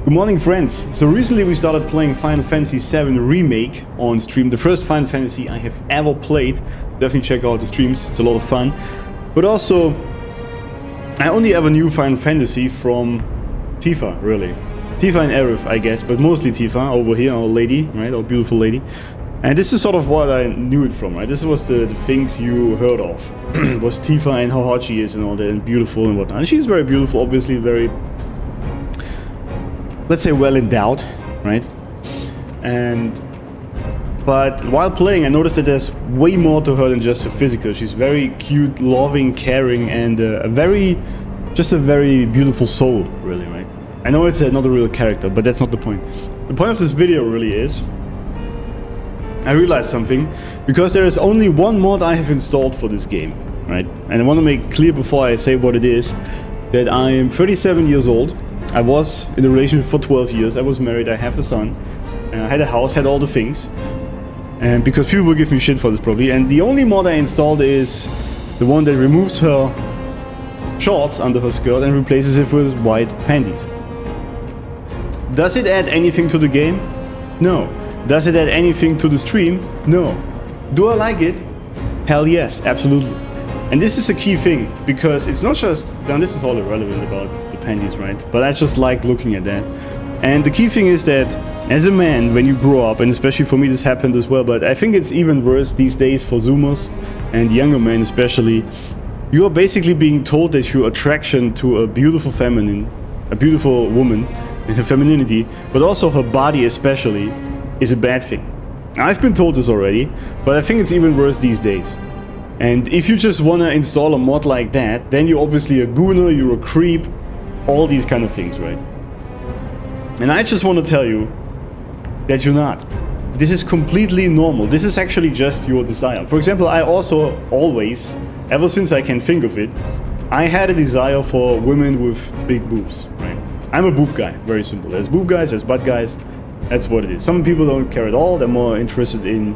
Good morning, friends. So recently we started playing Final Fantasy VII Remake on stream. The first Final Fantasy I have ever played. Definitely check out the streams, it's a lot of fun. But also, I only ever knew Final Fantasy from Tifa, really. Tifa and Aerith, I guess, but mostly Tifa, over here, our lady, right, our beautiful lady. And this is sort of what I knew it from, right? This was the things you heard of. Was Tifa and how hot she is and all that, and beautiful and whatnot. And she's very beautiful, obviously, very, let's say, well endowed, right? But while playing, I noticed that there's way more to her than just her physical. She's very cute, loving, caring, and just a very beautiful soul, really, right? I know it's not a real character, but that's not the point. The point of this video really is, I realized something, because there is only one mod I have installed for this game, right? And I want to make clear before I say what it is, that I am 37 years old. I was in a relationship for 12 years, I was married, I have a son, I had a house, had all the things. And because people will give me shit for this probably. And the only mod I installed is the one that removes her shorts under her skirt and replaces it with white panties. Does it add anything to the game? No. Does it add anything to the stream? No. Do I like it? Hell yes, absolutely. And this is a key thing, because it's not just, now this is all irrelevant about the panties, right? But I just like looking at that. And the key thing is that, as a man, when you grow up, and especially for me this happened as well, but I think it's even worse these days for Zoomers, and younger men especially, you are basically being told that your attraction to a beautiful feminine, a beautiful woman, and her femininity, but also her body especially, is a bad thing. I've been told this already, but I think it's even worse these days. And if you just want to install a mod like that, then you're obviously a gooner, you're a creep, all these kind of things, right? And I just want to tell you that you're not. This is completely normal. This is actually just your desire. For example, I also always, ever since I can think of it, I had a desire for women with big boobs, right? I'm a boob guy, very simple. There's boob guys, there's butt guys, that's what it is. Some people don't care at all, they're more interested in,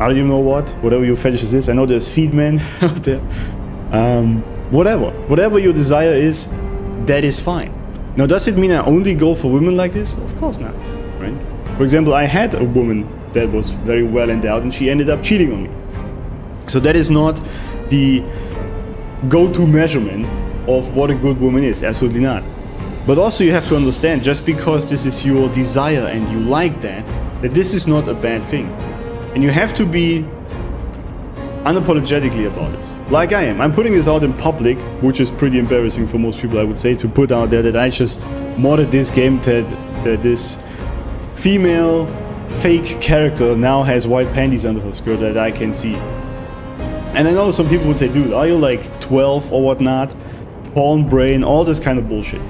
I don't even know what, whatever your fetish is. I know there's feed men out there. Whatever your desire is, that is fine. Now, does it mean I only go for women like this? Of course not, right? For example, I had a woman that was very well endowed and she ended up cheating on me. So that is not the go-to measurement of what a good woman is, absolutely not. But also you have to understand, just because this is your desire and you like that this is not a bad thing. And you have to be unapologetically about it. Like I am. I'm putting this out in public, which is pretty embarrassing for most people, I would say, to put out there that I just modded this game that this female fake character now has white panties under her skirt that I can see. And I know some people would say, dude, are you like 12 or whatnot? Porn brain, all this kind of bullshit.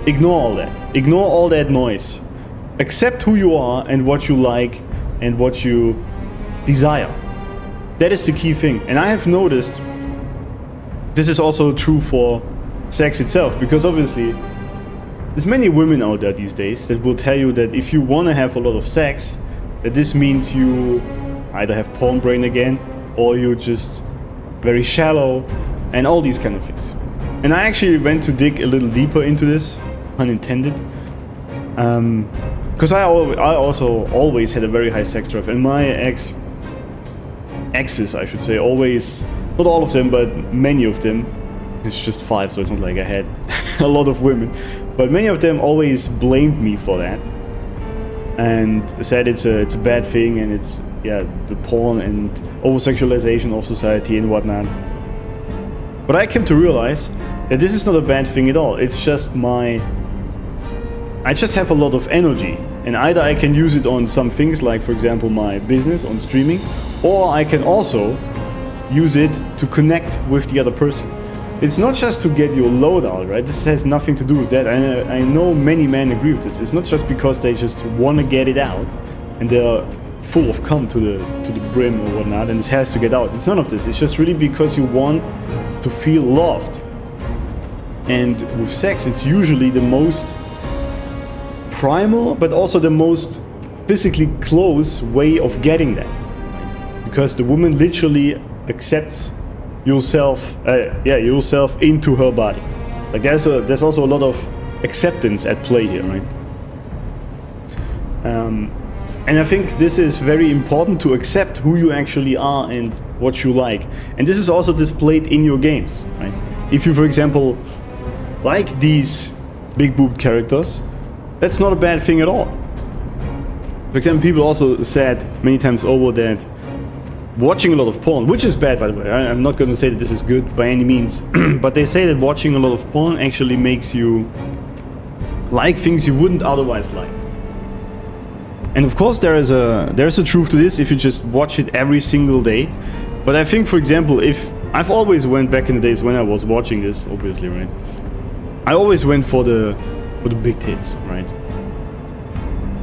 Ignore all that. Ignore all that noise. Accept who you are and what you like and what you desire. That is the key thing. And I have noticed this is also true for sex itself, because obviously there's many women out there these days that will tell you that if you want to have a lot of sex, that this means you either have porn brain again or you're just very shallow and all these kind of things. And I actually went to dig a little deeper into this, unintended, because I also always had a very high sex drive, and my exes, I should say, always, not all of them, but many of them, it's just 5, so it's not like I had a lot of women, but many of them always blamed me for that, and said it's a bad thing, and it's, yeah, the porn and over-sexualization of society and whatnot. But I came to realize that this is not a bad thing at all. It's just I just have a lot of energy, and either I can use it on some things like, for example, my business on streaming, or I can also use it to connect with the other person. It's not just to get your load out, right? This has nothing to do with that. I know many men agree with this. It's not just because they just want to get it out and they're full of cum to the brim or whatnot, and it has to get out. It's none of this. It's just really because you want to feel loved. And with sex, it's usually the most primal, but also the most physically close way of getting that. Because the woman literally accepts yourself into her body. Like there's also a lot of acceptance at play here, right? And I think this is very important to accept who you actually are and what you like. And this is also displayed in your games, right? If you, for example, like these big boobed characters, that's not a bad thing at all. For example, people also said many times over that watching a lot of porn, which is bad by the way, I'm not going to say that this is good by any means, but they say that watching a lot of porn actually makes you like things you wouldn't otherwise like. And of course there's a truth to this if you just watch it every single day. But I think, for example, if I've always went back in the days when I was watching this, obviously, right? I always went for the big tits, right?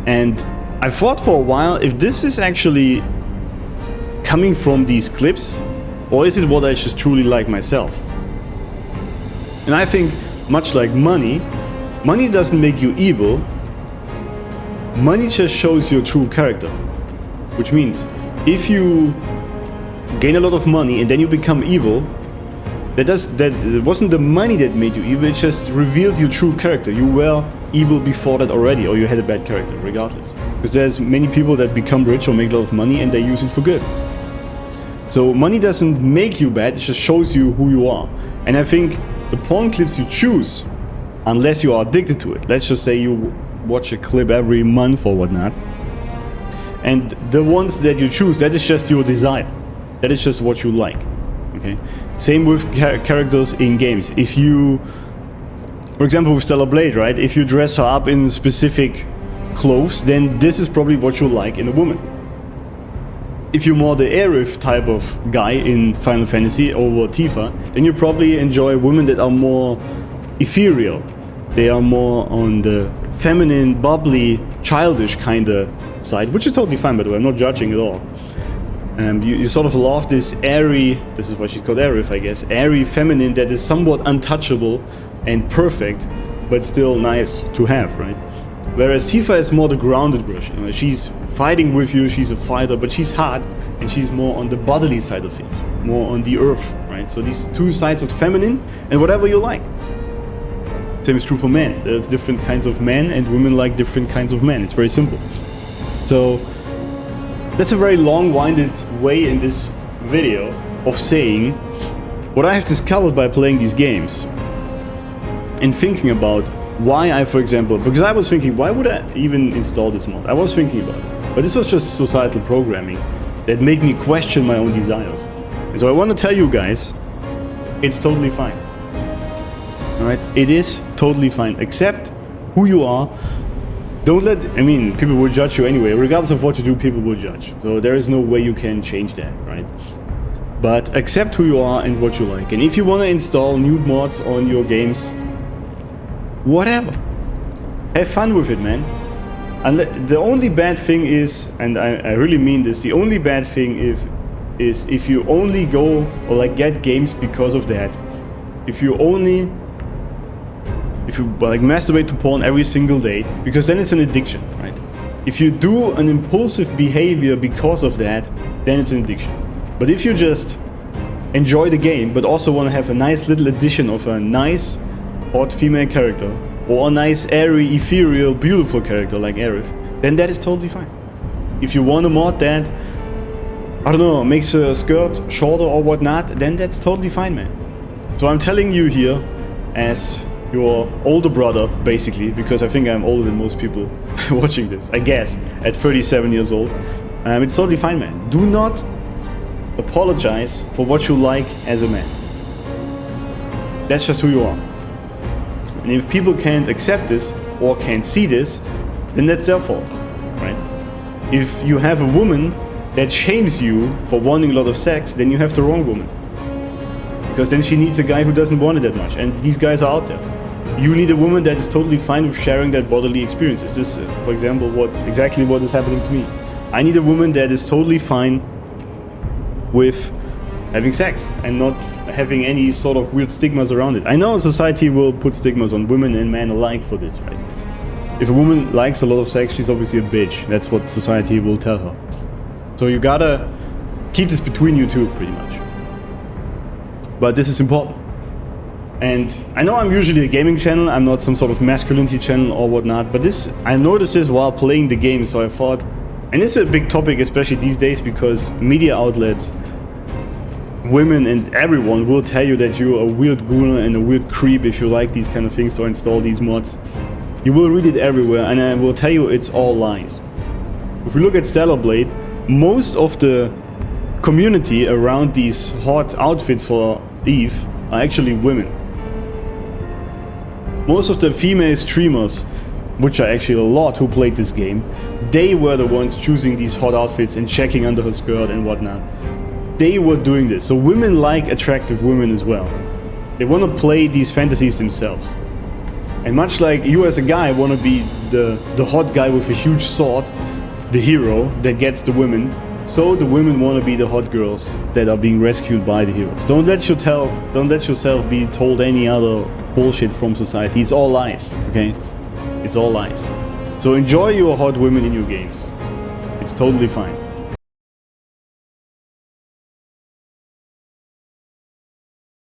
And I thought for a while if this is actually coming from these clips, or is it what I just truly like myself? And I think, much like money doesn't make you evil. Money just shows your true character. Which means, if you gain a lot of money and then you become evil, it wasn't the money that made you evil, it just revealed your true character. You were evil before that already, or you had a bad character, regardless. Because there's many people that become rich or make a lot of money and they use it for good. So money doesn't make you bad, it just shows you who you are. And I think the porn clips you choose, unless you are addicted to it, let's just say you watch a clip every month or whatnot, and the ones that you choose, that is just your desire. That is just what you like. Okay. Same with characters in games. If you, for example, with Stellar Blade, right? If you dress her up in specific clothes, then this is probably what you like in a woman. If you're more the Aerith type of guy in Final Fantasy over Tifa, then you probably enjoy women that are more ethereal. They are more on the feminine, bubbly, childish kind of side, which is totally fine, by the way. I'm not judging at all. You sort of love this airy, this is what she's called, Aerith, I guess, airy feminine that is somewhat untouchable and perfect, but still nice to have, right? Whereas Tifa is more the grounded version. She's fighting with you, she's a fighter, but she's hard, and she's more on the bodily side of things, more on the earth, right? So these two sides of the feminine, and whatever you like. Same is true for men. There's different kinds of men, and women like different kinds of men. It's very simple. So that's a very long-winded way in this video of saying what I have discovered by playing these games and thinking about why I, for example, because I was thinking, why would I even install this mod? I was thinking about it, but this was just societal programming that made me question my own desires. And so I want to tell you guys, it's totally fine. Alright, it is totally fine. Accept who you are. Don't let, I mean, people will judge you anyway. Regardless of what you do, people will judge. So there is no way you can change that, right? But accept who you are and what you like. And if you want to install nude mods on your games, whatever. Have fun with it, man. And the only bad thing is, and I really mean this, the only bad thing is if you only go or like get games because of that. If you like masturbate to porn every single day, because then it's an addiction, right? If you do an impulsive behavior because of that, then it's an addiction. But if you just enjoy the game, but also want to have a nice little addition of a nice, hot female character, or a nice, airy, ethereal, beautiful character like Aerith, then that is totally fine. If you want a mod that, I don't know, makes a skirt shorter or whatnot, then that's totally fine, man. So I'm telling you here, as your older brother, basically, because I think I'm older than most people watching this, I guess, at 37 years old. It's totally fine, man. Do not apologize for what you like as a man. That's just who you are. And if people can't accept this, or can't see this, then that's their fault, right? If you have a woman that shames you for wanting a lot of sex, then you have the wrong woman. Because then she needs a guy who doesn't want it that much, and these guys are out there. You need a woman that is totally fine with sharing that bodily experiences. This is, for example, exactly what is happening to me. I need a woman that is totally fine with having sex and not having any sort of weird stigmas around it. I know society will put stigmas on women and men alike for this, right? If a woman likes a lot of sex, she's obviously a bitch. That's what society will tell her. So you gotta keep this between you two, pretty much. But this is important. And I know I'm usually a gaming channel, I'm not some sort of masculinity channel or whatnot, but this, I noticed this while playing the game, so I thought, and this is a big topic especially these days because media outlets, women and everyone will tell you that you're a weird gooner and a weird creep if you like these kind of things or install these mods. You will read it everywhere, and I will tell you it's all lies. If we look at Stellar Blade, most of the community around these hot outfits for Eve are actually women. Most of the female streamers, which are actually a lot who played this game, they were the ones choosing these hot outfits and checking under her skirt and whatnot. They were doing this. So women like attractive women as well. They want to play these fantasies themselves. And much like you as a guy want to be the hot guy with a huge sword, the hero that gets the women, so the women want to be the hot girls that are being rescued by the heroes. Don't let yourself be told any other bullshit from society. It's all lies, okay? It's all lies. So enjoy your hot women in your games. It's totally fine.